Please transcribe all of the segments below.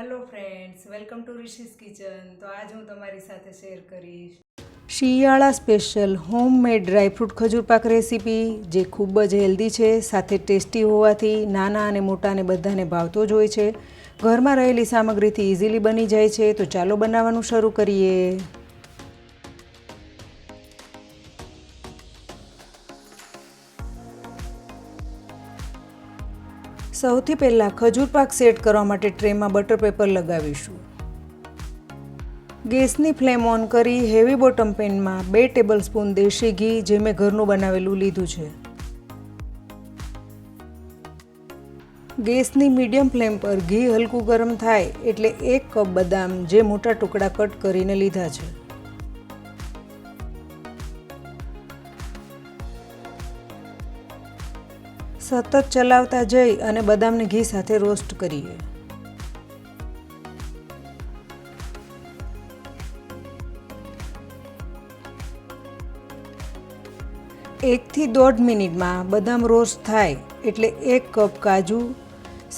Hello friends, welcome to Rishi's kitchen. તો આજ હું તમારી સાથે શેર કરીશ શિયાળા સ્પેશિયલ હોમમેડ ડ્રાયફ્રૂટ ખજૂર પાક રેસીપી, જે ખૂબ જ હેલ્ધી છે, સાથે ટેસ્ટી હોવાથી નાના અને મોટાને બધાને ભાવતો જ હોય છે. ઘરમાં રહેલી સામગ્રીથી ઇઝીલી બની જાય છે. તો ચાલો બનાવવાનું શરૂ કરીએ. સૌથી પહેલાં ખજૂર પાક સેટ કરવા માટે ટ્રેમાં બટર પેપર લગાવીશું. ગેસની ફ્લેમ ઓન કરી હેવી બોટમ પેનમાં 2 ટેબલસ્પૂન દેશી ઘી, જે મેં ઘરનું બનાવેલું લીધું છે. ગેસની મીડિયમ ફ્લેમ પર ઘી હલકું ગરમ થાય એટલે 1 કપ બદામ, જે મોટા ટુકડા કટ કરીને લીધા છે. સતત ચલાવતા જઈ અને બદામને ઘી સાથે રોસ્ટ કરીએ. એકથી 1.5 મિનિટમાં બદામ રોસ્ટ થાય એટલે 1 કપ કાજુ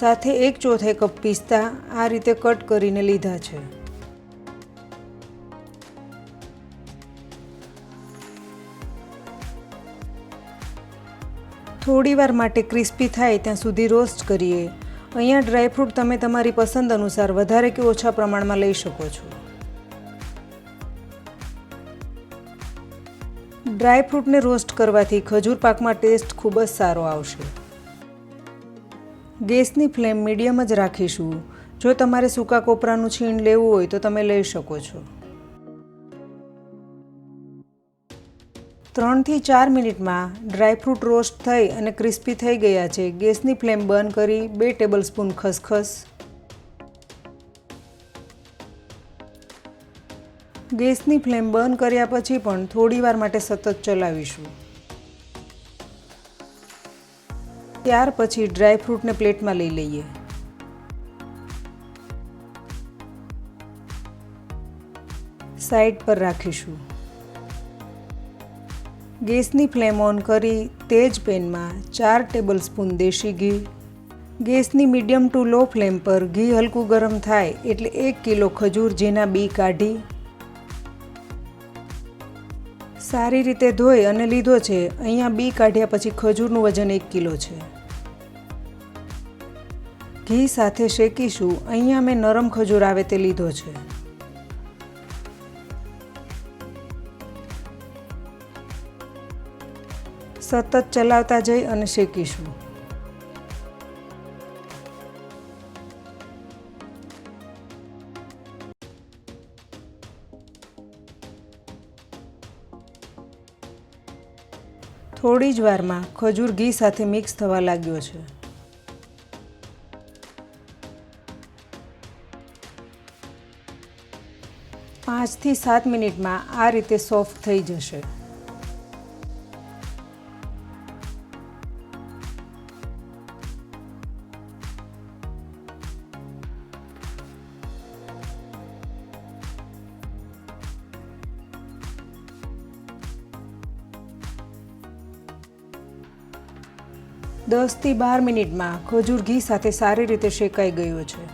સાથે 1/4 કપ પિસ્તા આ રીતે કટ કરીને લીધા છે. થોડી વાર માટે ક્રિસ્પી થાય ત્યાં સુધી રોસ્ટ કરીએ. અહીંયા ડ્રાયફ્રૂટ તમે તમારી પસંદ અનુસાર વધારે કે ઓછા પ્રમાણમાં લઈ શકો છો. ડ્રાયફ્રૂટને રોસ્ટ કરવાથી ખજૂર પાકમાં ટેસ્ટ ખૂબ જ સારો આવશે. ગેસની ફ્લેમ મીડિયમ જ રાખીશું. જો તમારે સૂકા કોપરાનું છીણ લેવું હોય તો તમે લઈ શકો છો. 3 થી 4 મિનિટમાં ડ્રાયફ્રૂટ રોસ્ટ થઈ અને ક્રિસ્પી થઈ ગયા છે. ગેસની ફ્લેમ બંધ કરી 2 ટેબલસ્પૂન ખસખસ, ગેસની ફ્લેમ બંધ કર્યા પછી પણ થોડી વાર માટે સતત ચલાવીશું. ત્યાર પછી ડ્રાયફ્રૂટને પ્લેટમાં લઈ લઈએ. સાઈડ પર રાખીશું. ગેસની ફ્લેમ ઓન કરી તે જ પેનમાં 4 ટેબલસ્પૂન દેશી ઘી, ગેસની મીડિયમ ટુ લો ફ્લેમ પર ઘી હલકું ગરમ થાય એટલે 1 કિલો ખજૂર, જેના બી કાઢી સારી રીતે ધોઈ અને લીધો છે. અહીંયા બી કાઢ્યા પછી ખજૂરનું વજન 1 કિલો છે. ઘી સાથે શેકીશું. અહીંયા મેં નરમ ખજૂર આવે તે લીધો છે. સતત ચલાવતા જઈ અને શેકીશું. થોડી જ વારમાં ખજૂર ઘી સાથે મિક્સ થવા લાગ્યો છે. પાંચથી 7 મિનિટમાં આ રીતે સોફ્ટ થઈ જશે. દસ થી 12 મિનિટમાં ખજૂર ઘી સાથે સારી રીતે શેકાઈ ગયો છે.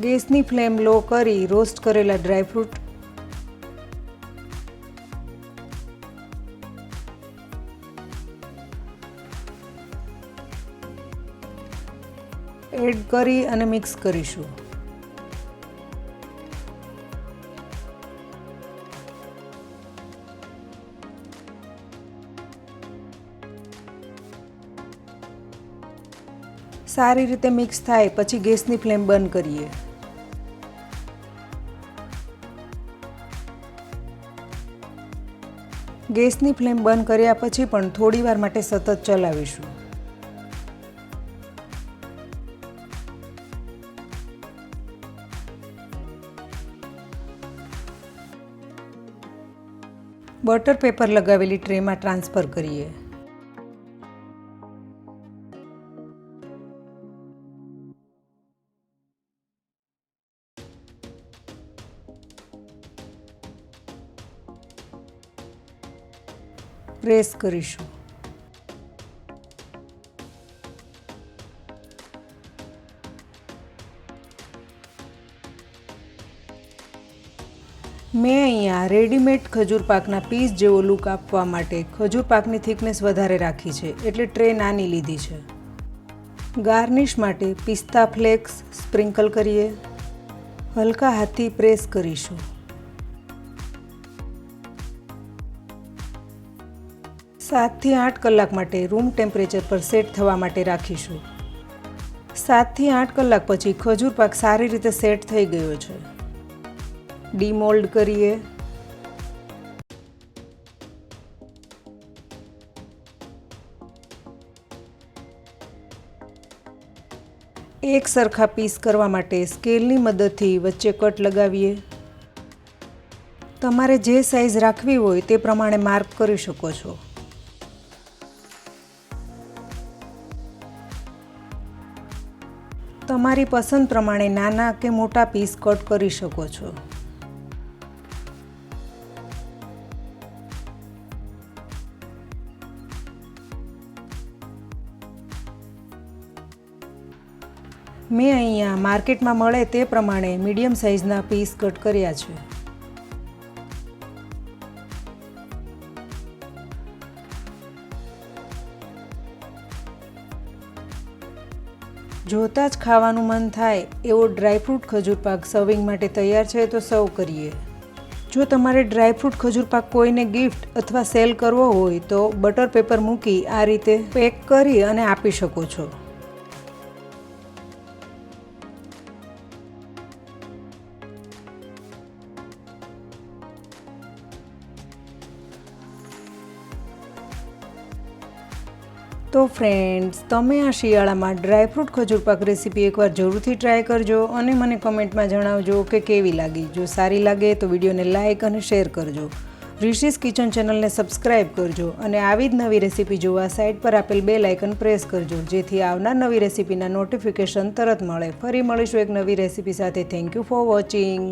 ગેસની ફ્લેમ લો કરી રોસ્ટ કરેલા ડ્રાયફ્રૂટ, એડ કરી અને મિક્સ કરીશું. સારી રીતે મિક્સ થાય પછી ગેસની ફ્લેમ બંધ કરીએ. ગેસની ફ્લેમ બંધ કર્યા પછી પણ થોડી વાર માટે સતત ચલાવીશું. બટર પેપર લગાવેલી ટ્રેમાં ટ્રાન્સફર કરીએ. પ્રેસ કરીશું. મેં અહીંયા રેડીમેડ ખજૂર પાકના પીસ જેવો લુક આપવા માટે ખજૂર પાકની થિકનેસ વધારે રાખી છે, એટલે ટ્રે નાની લીધી છે. ગાર્નિશ માટે પિસ્તા ફ્લેક્સ સ્પ્રિંકલ કરીએ. હલકા હાથથી પ્રેસ કરીશું. સાતથી 8 કલાક માટે રૂમ ટેમ્પરેચર પર સેટ થવા માટે રાખીશું. 7 થી 8 કલાક પછી ખજૂર પાક સારી રીતે સેટ થઈ ગયો છે. ડીમોલ્ડ કરીએ. એક સરખા પીસ કરવા માટે સ્કેલની મદદથી વચ્ચે કટ લગાવીએ. તમારે જે સાઈઝ રાખવી હોય તે પ્રમાણે માર્ક કરી શકો છો. તમારી પસંદ પ્રમાણે નાના કે મોટા પીસ કટ કરી શકો છો. મેં અહીંયા માર્કેટમાં મળે તે પ્રમાણે મીડિયમ સાઇઝના પીસ કટ કર્યા છે. જોતાં જ ખાવાનું મન થાય એવો ડ્રાયફ્રૂટ ખજૂર પાક સર્વિંગ માટે તૈયાર છે, તો સર્વ કરીએ. જો તમારે ડ્રાયફ્રૂટ ખજૂર પાક કોઈને ગિફ્ટ અથવા સેલ કરવો હોય તો બટર પેપર મૂકી આ રીતે પેક કરી અને આપી શકો છો. તો ફ્રેન્ડ્સ, તમે આ શિયાળામાં ડ્રાયફ્રૂટ ખજૂર પાક રેસીપી એકવાર જરૂરથી ટ્રાય કરજો અને મને કમેન્ટમાં જણાવજો કે કેવી લાગી. જો સારી લાગે તો વિડીયોને લાઇક અને શેર કરજો. રિશીઝ કિચન ચેનલને સબસ્ક્રાઈબ કરજો અને આવી જ નવી રેસીપી જોવા સાઇડ પર આપેલ બેલ આઇકન પ્રેસ કરજો, જેથી આવનાર નવી રેસીપીના નોટિફિકેશન તરત મળે. ફરી મળીશું એક નવી રેસીપી સાથે. Thank you for watching.